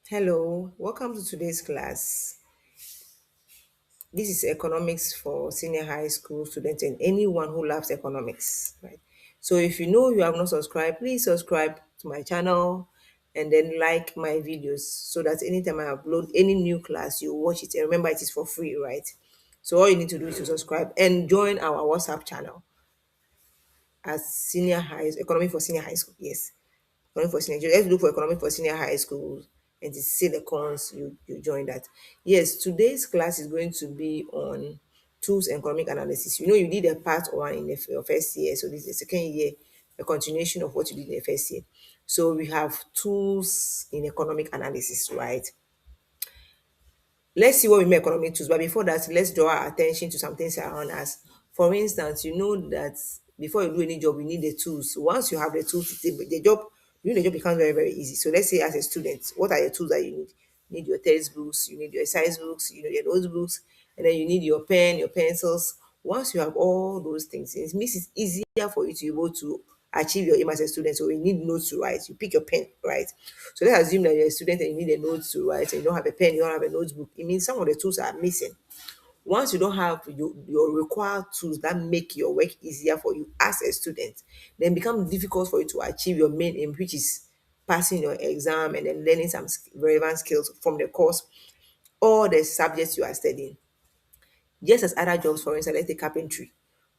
Hello, welcome to today's class. This is economics for senior high school students and anyone who loves economics, right? So if you know you have not subscribed, please subscribe to my channel and then like my videos so that anytime I upload any new class, you watch it. And remember, it is for free, right? So all you need to do is to subscribe and join our WhatsApp channel as senior high economy for senior high school. Yes. Economic for senior. Let's look for economic for senior high schools and the SYLECONS. You join that. Yes, today's class is going to be on tools and economic analysis. You know, you did a part one in your first year, so this is the second year, a continuation of what you did in the first year. So we have tools in economic analysis, right? Let's see what we mean economic tools. But before that, let's draw our attention to some things around us. For instance, you know that before you do any job, you need the tools. Once you have the tools, doing the job becomes very, very easy. So let's say as a student, what are the tools that you need? You need your textbooks, you need your exercise books, you need your notebooks, and then you need your pen, your pencils. Once you have all those things, it makes it easier for you to be able to achieve your aim as a student. So you need notes to write. You pick your pen, right? So let's assume that you're a student and you need a note to write and you don't have a pen, you don't have a notebook. It means some of the tools are missing. Once you don't have your required tools that make your work easier for you as a student, then it becomes difficult for you to achieve your main aim, which is passing your exam and then learning some relevant skills from the course or the subjects you are studying. Just as other jobs, for instance, let's take carpentry.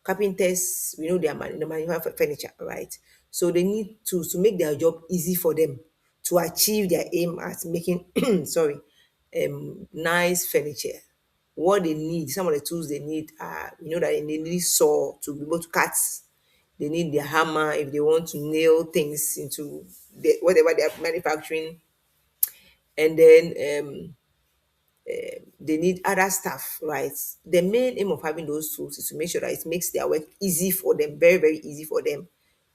Carpenters, we know they manufacture furniture, right? So they need to make their job easy for them to achieve their aim at making sorry, nice furniture. What they need, some of the tools they need are, you know, that they need saw to be able to cut. They need their hammer if they want to nail things into whatever they are manufacturing, and then they need other stuff, right? The main aim of having those tools is to make sure that it makes their work easy for them, very, very easy for them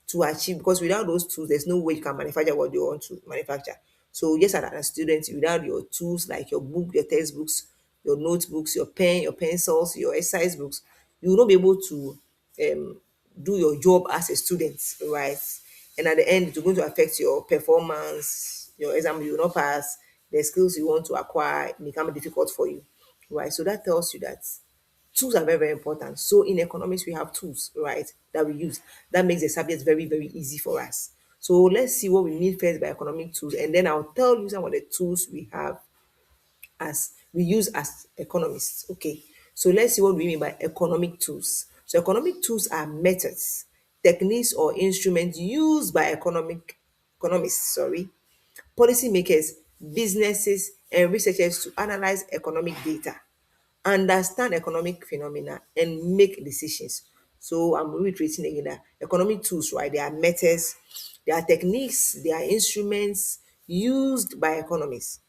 to achieve. Because without those tools, there's no way you can manufacture what you want to manufacture. So, just as a student, without your tools like your book, your textbooks, your notebooks, your pen, your pencils, your exercise books, you will not be able to do your job as a student, right? And at the end, it's going to affect your performance, your exam you will not pass, the skills you want to acquire become difficult for you, right? So that tells you that tools are very, very important. So in economics, we have tools, right, that we use that makes the subject very, very easy for us. So let's see what we mean first by economic tools, and then I'll tell you some of the tools we use as economists. Okay, so let's see what we mean by economic tools. So economic tools are methods, techniques, or instruments used by economists, policymakers, businesses, and researchers to analyze economic data, understand economic phenomena, and make decisions. So I'm reiterating again that economic tools, right? They are methods, they are techniques, they are instruments used by economists,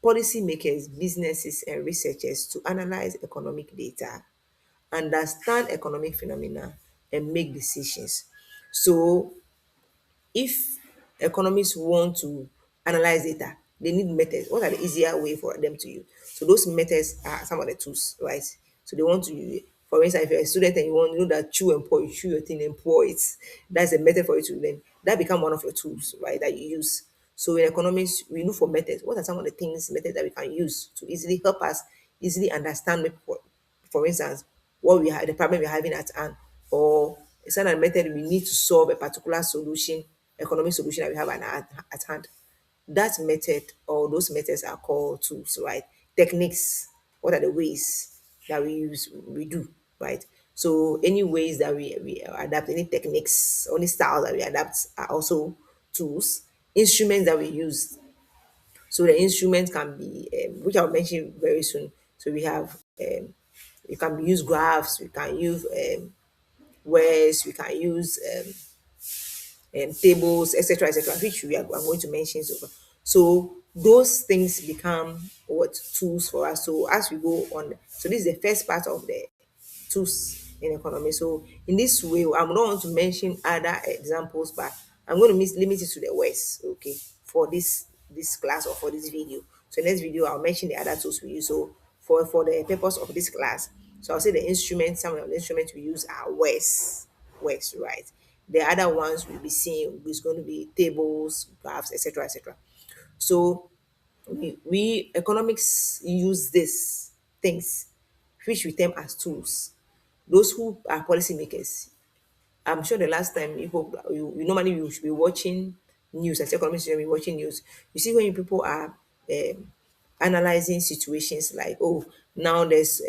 policymakers, businesses, and researchers to analyze economic data, understand economic phenomena, and make decisions. So if economists want to analyze data, they need methods. What are the easier way for them to use? So those methods are some of the tools, right? So they want to use, for instance, if you're a student and you want to know that chew and pour, you chew your thing and pour it. That's a method for you to learn. That become one of your tools, right? That you use. So in economics, we look for methods. What are some of the methods that we can use to easily help us easily understand, maybe for instance, the problem we're having at hand, or a certain method we need to solve a particular solution, economic solution that we have at hand. That method or those methods are called tools, right? Techniques. What are the ways that we do, right? So any ways that we adapt, any techniques, any styles that we adapt are also tools. Instruments that we use, so the instruments can be, which I'll mention very soon. So we have, we can use graphs, we can use words, we can use tables, etc., which I'm going to mention so far. So those things become what tools for us. So as we go on, so this is the first part of the tools in economy. So in this way, I'm not going to mention other examples, but I'm going to limit it to the words, okay, for this class or for this video. So next video, I'll mention the other tools we use. So for the purpose of this class, so I'll say the instruments. Some of the instruments we use are words, right? The other ones we'll be seeing is going to be tables, graphs, etc., etc. So We economics use these things, which we term as tools. Those who are policymakers, I'm sure the last time you normally you should be watching news, as economists, you should be watching news. You see when people are analyzing situations like, oh, now there's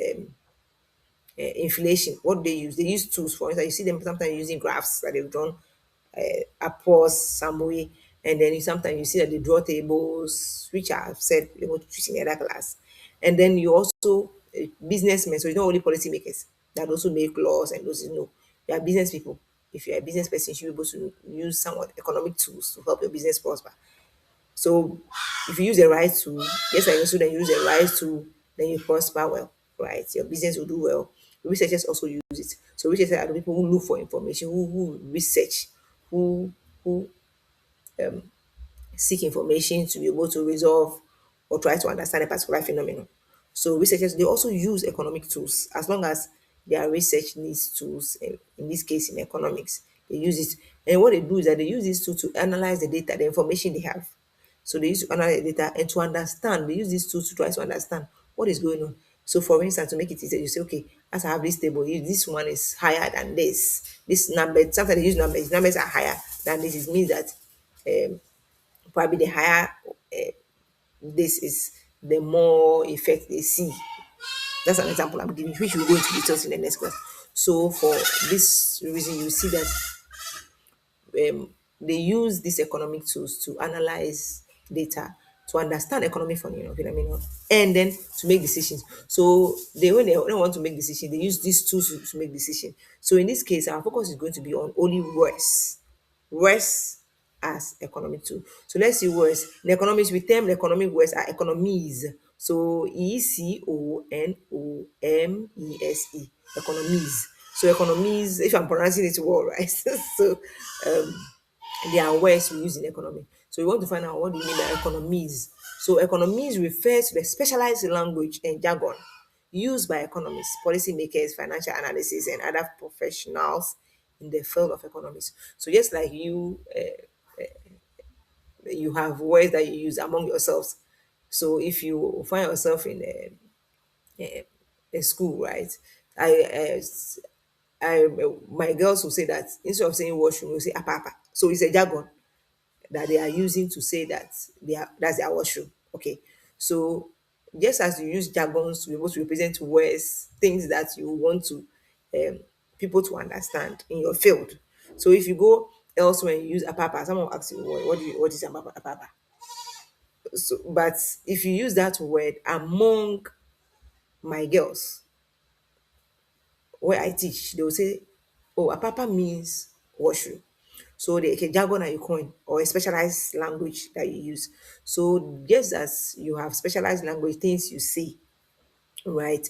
inflation. What they use tools for instance. You see them sometimes using graphs that they've drawn across some way, and then sometimes you see that they draw tables, which I've said they want to teach in the other class. And then you also businessmen, so it's not only policymakers that also make laws and those you know, you are business people. If you're a business person, you should be able to use somewhat economic tools to help your business prosper. So if you use the right tool, yes, like a student, you use the right tool, then you prosper well, right? Your business will do well. Researchers also use it. So researchers are the people who look for information, who research, who who seek information to be able to resolve or try to understand a particular phenomenon. So researchers they also use economic tools as long as their research needs tools. In this case, in economics, they use it. And what they do is that they use this tool to analyze the data, the information they have. So they use to analyze the data and to understand. They use these tools to try to understand what is going on. So, for instance, to make it easier, you say, okay, as I have this table, if this one is higher than this, this number. Sometimes they use numbers. Numbers are higher than this. It means that probably the higher this is, the more effect they see. That's an example I'm giving, which we'll go into details in the next class. So for this reason, you see that they use these economic tools to analyze data, to understand economic phenomenon, and then to make decisions. So they when they don't want to make decisions, they use these tools to make decisions. So in this case, our focus is going to be on only words as economic tool. So let's see words. In economics, we term the economic words are economies. So ECONOMESE, economies. So economies, if I'm pronouncing it well, right? So there are words we use in economy. So we want to find out what do you mean by economies. So economies refers to the specialized language and jargon used by economists, policymakers, financial analysts, and other professionals in the field of economics. So just like you have words that you use among yourselves. So if you find yourself in a school, right? I, I my girls will say that instead of saying washroom, will say apapa. So it's a jargon that they are using to say that that's their washroom. Okay. So just as you use jargons to be able to represent words, things that you want to um, people to understand in your field. So if you go elsewhere and you use apapa, someone will ask you what is apapa? So but if you use that word among my girls where I teach, they will say, oh, apapa means washroom. So the a jargon that you coin or a specialized language that you use. So just as you have specialized language, things you say, right?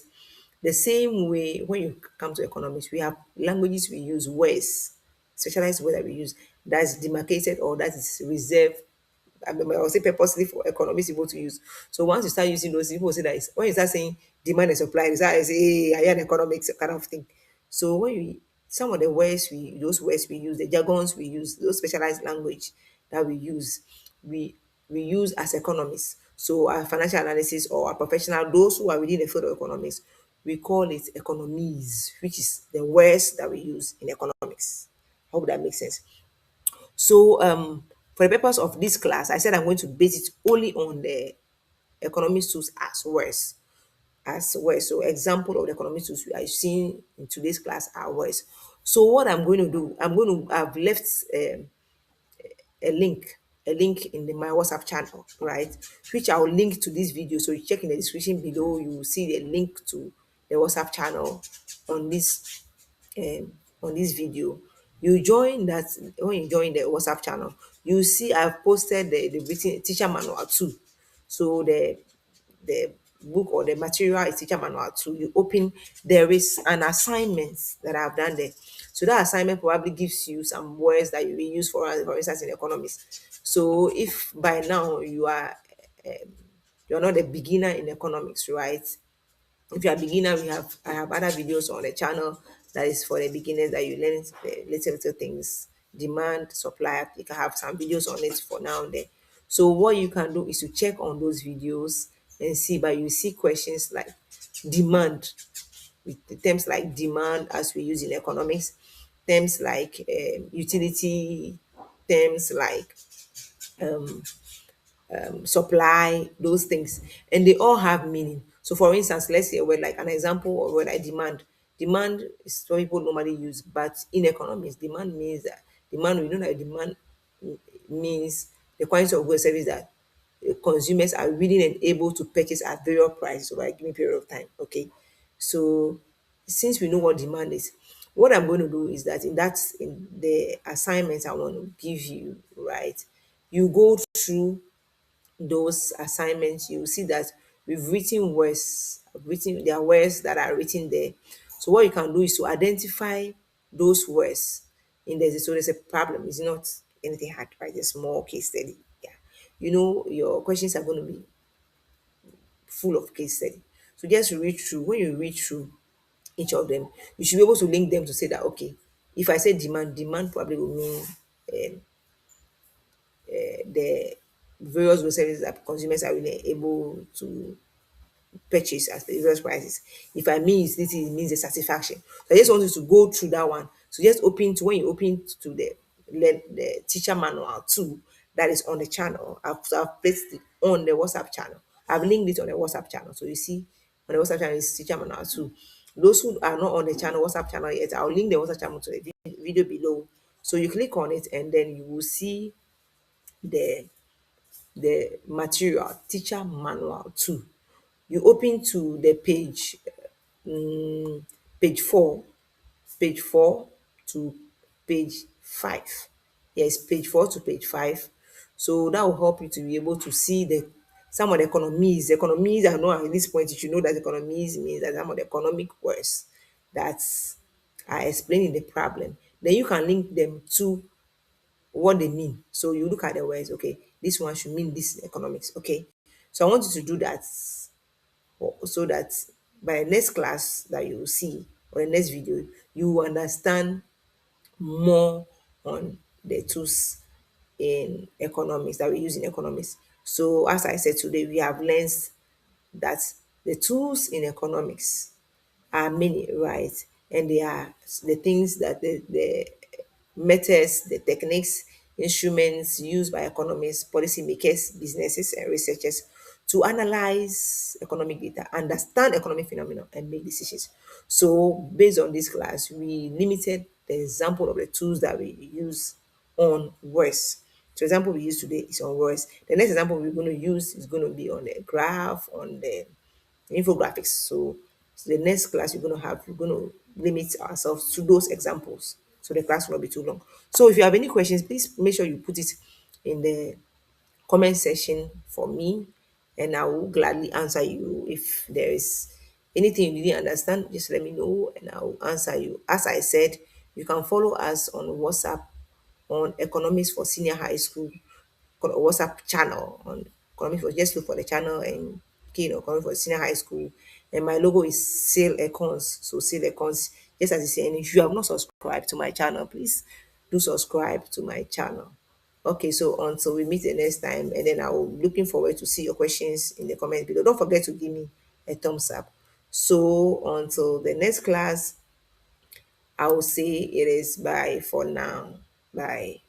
The same way when you come to economics, we have languages we use, words, specialized word that we use that's demarcated or that is reserved. I will say purposely for economists people to use. So once you start using those, people will say that when you start saying demand and supply, you start say, hey, I am economics kind of thing. So when you some of the words those words we use, the jargons we use, those specialized language that we use, we we use as economists. So our financial analysis or our professional, those who are within the field of economics, we call it economies, which is the words that we use in economics. Hope that makes sense. So for the purpose of this class, I said I'm going to base it only on the economic tools as words. As words. So example of the economic tools we are seeing in today's class are words. So what I'm going to do, I've left a link, in my WhatsApp channel, right? Which I'll link to this video. So you check in the description below, you will see the link to the WhatsApp channel on this on this video. You join that when you join the WhatsApp channel, you see I've posted the written teacher manual too. So the book or the material is teacher manual too. You open, there is an assignment that I've done there. So that assignment probably gives you some words that you will use for instance in economics. So if by now you're not a beginner in economics, right? If you are a beginner, I have other videos on the channel that is for the beginners that you learn the little things, demand, supply. You can have some videos on it for now and then. So what you can do is to check on those videos and see, but you see questions like demand, with the terms like demand as we use in economics, terms like utility, terms like supply, those things, and they all have meaning. So, for instance, let's say a word like an example of word like demand. Demand is what people normally use, but in economics, demand means that demand, we know that demand means the quantity of goods or service that consumers are willing and able to purchase at various prices over a given period of time. Okay, so since we know what demand is, what I'm going to do is that in the assignments I want to give you, right? You go through those assignments, you will see that we've written words, written there are words that are written there. So what you can do is to identify those words in there. So there's a problem. It's not anything hard, right? A small case study. Yeah. You know, your questions are going to be full of case study. So just read through. When you read through each of them, you should be able to link them to say that okay, if I say demand, demand probably will mean the various goods services that consumers are really able to purchase at the various prices. If I mean this, it means the satisfaction. So I just want you to go through that one. So just open to when you open to the teacher manual 2 that is on the channel. I've placed it on the WhatsApp channel. I've linked it on the WhatsApp channel. So you see on the WhatsApp channel is teacher manual 2. Those who are not on the channel, WhatsApp channel yet, I'll link the WhatsApp channel to the video below. So you click on it and then you will see the the material teacher manual 2. You open to the page 4, page 4 to page 5. Yes, page 4 to page 5. So that will help you to be able to see the some of the economies. Economies, I know at this point you should know that economies means that some of the economic words that are explaining the problem. Then you can link them to what they mean. So you look at the words, okay, this one should mean this in economics. Okay. So I want you to do that so that by the next class that you will see or the next video, you will understand more on the tools in economics that we use in economics. So as I said today, we have learned that the tools in economics are many, right? And they are the things that the methods, the techniques, instruments used by economists, policymakers, businesses, and researchers to analyze economic data, understand economic phenomena, and make decisions. So, based on this class, we limited the example of the tools that we use on words. So, example we use today is on words. The next example we're going to use is going to be on the graph, on the infographics. So the next class we're going to limit ourselves to those examples. So the class will not be too long. So if you have any questions, please make sure you put it in the comment section for me, and I will gladly answer you. If there is anything you didn't understand, just let me know and I will answer you. As I said, you can follow us on WhatsApp on Economics for Senior High School WhatsApp channel on Economics for, just look for the channel and key in Economics for Senior High School. And my logo is SYLECONS. So SYLECONS, just as it's saying, if you have not subscribed to my channel, please do subscribe to my channel. Okay, so until we meet the next time, and then I will looking forward to see your questions in the comments below. Don't forget to give me a thumbs up. So until the next class, I will say it is bye for now. Bye.